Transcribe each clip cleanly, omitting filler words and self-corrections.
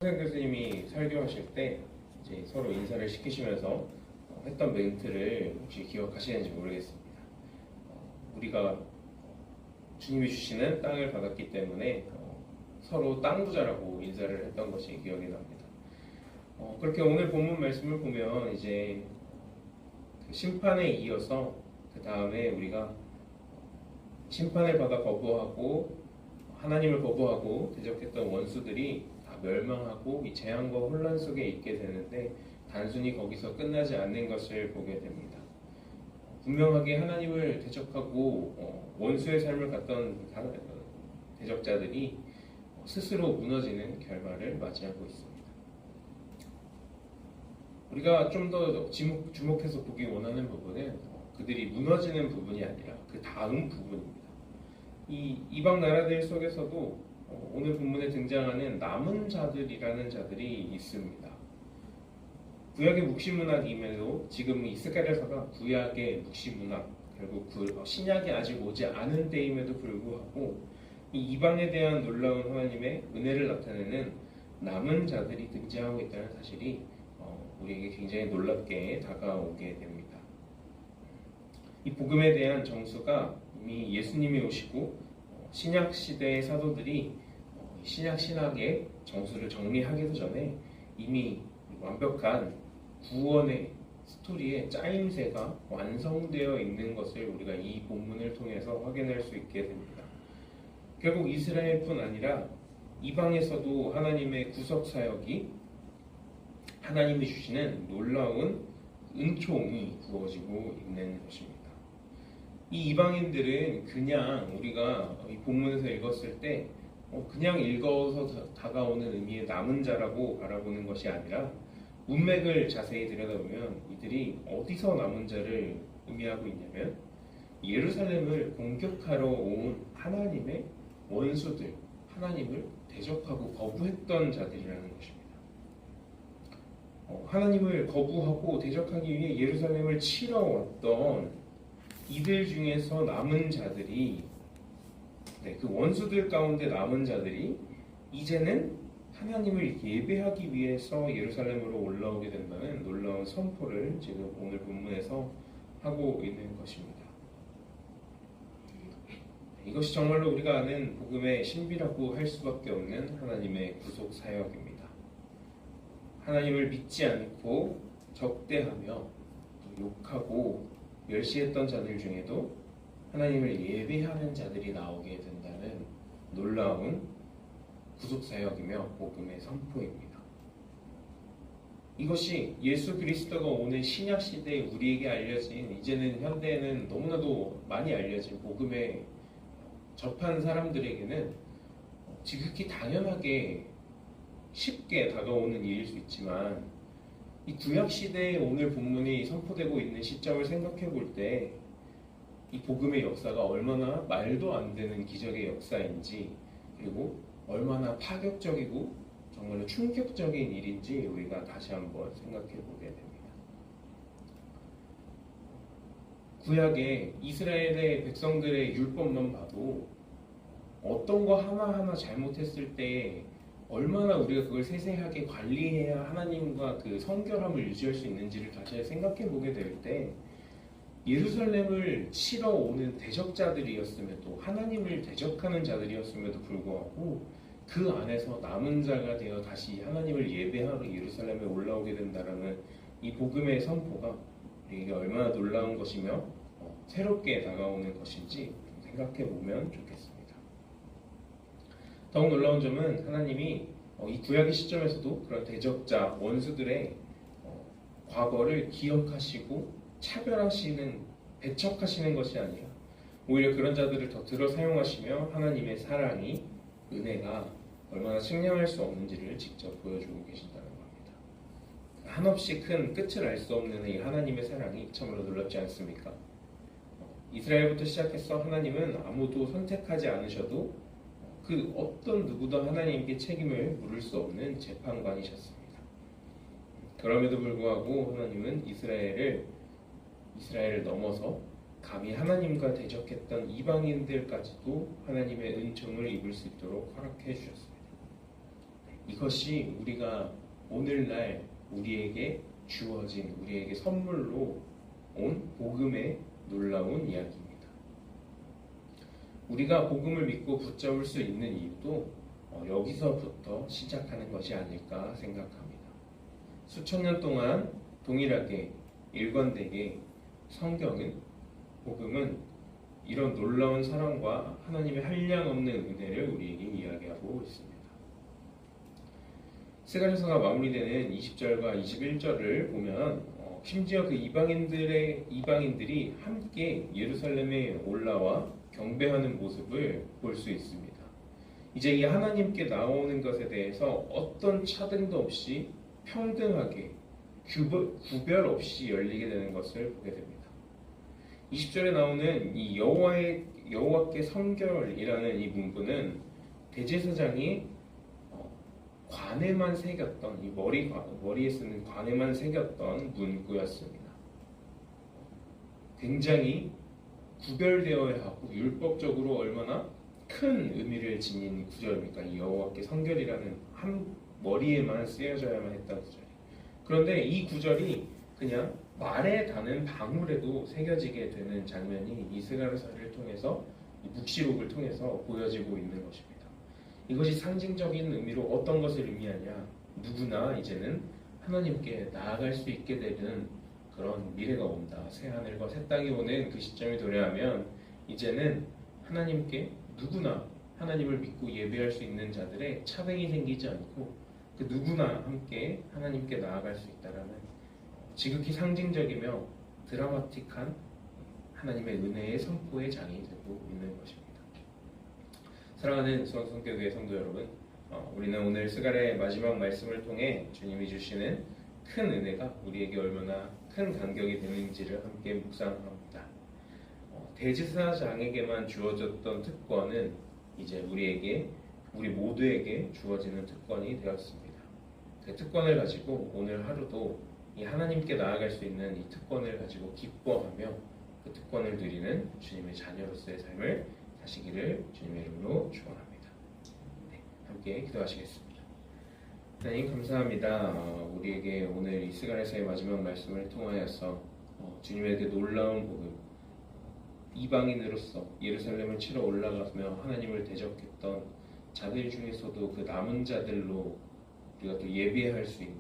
선생 교수님이 설교하실 때 이제 서로 인사를 시키시면서 했던 멘트를 혹시 기억하시는지 모르겠습니다. 우리가 주님이 주시는 땅을 받았기 때문에 서로 땅 부자라고 인사를 했던 것이 기억이 납니다. 그렇게 오늘 본문 말씀을 보면 이제 그 심판에 이어서 그 다음에 우리가 심판을 받아 거부하고 하나님을 거부하고 대적했던 원수들이 다 멸망하고 이 재앙과 혼란 속에 있게 되는데 단순히 거기서 끝나지 않는 것을 보게 됩니다. 분명하게 하나님을 대적하고 원수의 삶을 갖던 대적자들이 스스로 무너지는 결말을 맞이하고 있습니다. 우리가 좀 더 주목해서 보기 원하는 부분은 그들이 무너지는 부분이 아니라 그 다음 부분입니다. 이 이방 나라들 속에서도 오늘 본문에 등장하는 남은 자들이라는 자들이 있습니다. 구약의 묵시문학임에도 지금 이스라엘서가 구약의 묵시문학, 결국 신약이 아직 오지 않은 때임에도 불구하고 이 이방에 대한 놀라운 하나님의 은혜를 나타내는 남은 자들이 등장하고 있다는 사실이 우리에게 굉장히 놀랍게 다가오게 됩니다. 이 복음에 대한 정수가 이미 예수님이 오시고 신약 시대의 사도들이 신약 신학의 정수를 정리하기도 전에 이미 완벽한 구원의 스토리의 짜임새가 완성되어 있는 것을 우리가 이 본문을 통해서 확인할 수 있게 됩니다. 결국 이스라엘뿐 아니라 이방에서도 하나님의 구속 사역이 하나님이 주시는 놀라운 은총이 부어지고 있는 것입니다. 이 이방인들은 그냥 우리가 이 본문에서 읽었을 때 그냥 읽어서 다가오는 의미의 남은 자라고 바라보는 것이 아니라 문맥을 자세히 들여다보면 이들이 어디서 남은 자를 의미하고 있냐면 예루살렘을 공격하러 온 하나님의 원수들, 하나님을 대적하고 거부했던 자들이라는 것입니다. 하나님을 거부하고 대적하기 위해 예루살렘을 치러 왔던 이들 중에서 남은 자들이 그 원수들 가운데 남은 자들이 이제는 하나님을 예배하기 위해서 예루살렘으로 올라오게 된다는 놀라운 선포를 지금 오늘 본문에서 하고 있는 것입니다. 이것이 정말로 우리가 아는 복음의 신비라고 할 수밖에 없는 하나님의 구속 사역입니다. 하나님을 믿지 않고 적대하며 욕하고 멸시했던 자들 중에도 하나님을 예배하는 자들이 나오게 된다는 놀라운 구속사역이며 복음의 선포입니다. 이것이 예수 그리스도가 오늘 신약 시대에 우리에게 알려진, 이제는 현대에는 너무나도 많이 알려진 복음에 접한 사람들에게는 지극히 당연하게 쉽게 다가오는 일일 수 있지만 이 구약 시대에 오늘 본문이 선포되고 있는 시점을 생각해 볼 때 이 복음의 역사가 얼마나 말도 안 되는 기적의 역사인지, 그리고 얼마나 파격적이고 정말로 충격적인 일인지 우리가 다시 한번 생각해 보게 됩니다. 구약의 이스라엘의 백성들의 율법만 봐도 어떤 거 하나하나 잘못했을 때 얼마나 우리가 그걸 세세하게 관리해야 하나님과 그 성결함을 유지할 수 있는지를 다시 생각해 보게 될 때 예루살렘을 치러 오는 대적자들이었음에도, 하나님을 대적하는 자들이었음에도 불구하고 그 안에서 남은 자가 되어 다시 하나님을 예배하러 예루살렘에 올라오게 된다라는 이 복음의 선포가 우리에게 얼마나 놀라운 것이며 새롭게 다가오는 것인지 생각해 보면 좋겠습니다. 더욱 놀라운 점은 하나님이 이 구약의 시점에서도 그런 대적자, 원수들의 과거를 기억하시고 차별하시는, 배척하시는 것이 아니라 오히려 그런 자들을 더 들어 사용하시며 하나님의 사랑이, 은혜가 얼마나 측량할 수 없는지를 직접 보여주고 계신다는 겁니다. 한없이 큰 끝을 알 수 없는 이 하나님의 사랑이 참으로 놀랍지 않습니까? 이스라엘부터 시작해서 하나님은 아무도 선택하지 않으셔도 그 어떤 누구도 하나님께 책임을 물을 수 없는 재판관이셨습니다. 그럼에도 불구하고 하나님은 이스라엘을 넘어서 감히 하나님과 대적했던 이방인들까지도 하나님의 은총을 입을 수 있도록 허락해 주셨습니다. 이것이 우리가 오늘날 우리에게 주어진 우리에게 선물로 온 복음의 놀라운 이야기입니다. 우리가 복음을 믿고 붙잡을 수 있는 이유도 여기서부터 시작하는 것이 아닐까 생각합니다. 수천 년 동안 동일하게 일관되게 성경은 복음은 이런 놀라운 사랑과 하나님의 한량없는 은혜를 우리에게 이야기하고 있습니다. 스가랴서가 마무리되는 20절과 21절을 보면 심지어 그 이방인들이 함께 예루살렘에 올라와 경배하는 모습을 볼 수 있습니다. 이제 이 하나님께 나오는 것에 대해서 어떤 차등도 없이 평등하게 구별 없이 열리게 되는 것을 보게 됩니다. 20절에 나오는 이 여호와께 성결이라는 이 문구는 대제사장이 관에만 새겼던 이 머리에 쓰는 관에만 새겼던 문구였습니다. 굉장히 구별되어야 하고 율법적으로 얼마나 큰 의미를 지닌 구절입니까? 이 여호와께 성결이라는 한 머리에만 쓰여져야만 했던 구절. 그런데 이 구절이 그냥 말에 닿는 방울에도 새겨지게 되는 장면이 이 스가랴서를 통해서 이 묵시록을 통해서 보여지고 있는 것입니다. 이것이 상징적인 의미로 어떤 것을 의미하냐? 누구나 이제는 하나님께 나아갈 수 있게 되는 그런 미래가 온다. 새 하늘과 새 땅이 오는 그 시점이 도래하면 이제는 하나님께 누구나 하나님을 믿고 예배할 수 있는 자들의 차등이 생기지 않고 그 누구나 함께 하나님께 나아갈 수 있다라는 지극히 상징적이며 드라마틱한 하나님의 은혜의 선포의 장이 되고 있는 것입니다. 사랑하는 수원성교회 성도 여러분, 우리는 오늘 스가랴의 마지막 말씀을 통해 주님이 주시는 큰 은혜가 우리에게 얼마나 큰 간격이 되는지를 함께 묵상합니다. 대제사장에게만 주어졌던 특권은 이제 우리 모두에게 주어지는 특권이 되었습니다. 그 특권을 가지고 오늘 하루도 이 하나님께 나아갈 수 있는 이 특권을 가지고 기뻐하며 그 특권을 누리는 주님의 자녀로서의 삶을 사시기를 주님의 이름으로 축원합니다. 네, 함께 기도하시겠습니다. 하나님 감사합니다. 우리에게 오늘 이 스가랴서의 마지막 말씀을 통하여서 주님에게 놀라운 복음, 이방인으로서 예루살렘을 치러 올라가며 하나님을 대적했던 자들 중에서도 그 남은 자들로 우리가 또 예배할 수 있는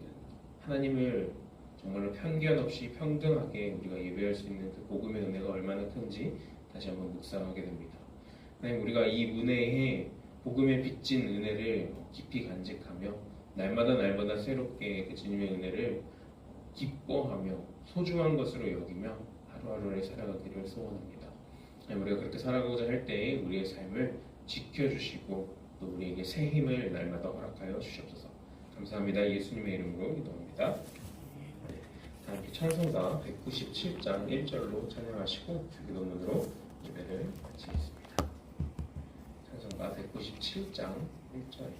하나님을 정말로 편견 없이 평등하게 우리가 예배할 수 있는 그 복음의 은혜가 얼마나 큰지 다시 한번 묵상하게 됩니다. 하나님, 우리가 이 은혜에 복음에 빚진 은혜를 깊이 간직하며 날마다 새롭게 그 주님의 은혜를 기뻐하며 소중한 것으로 여기며 하루하루를 살아가기를 소원합니다. 하나님, 우리가 그렇게 살아가고자 할 때에 우리의 삶을 지켜주시고 또 우리에게 새 힘을 날마다 허락하여 주시옵소서. 감사합니다. 예수님의 이름으로 기도합니다. 다 함께 찬송가 197장 1절로 찬양하시고 주기도문으로 예배를 마치겠습니다. 찬송가 197장 1절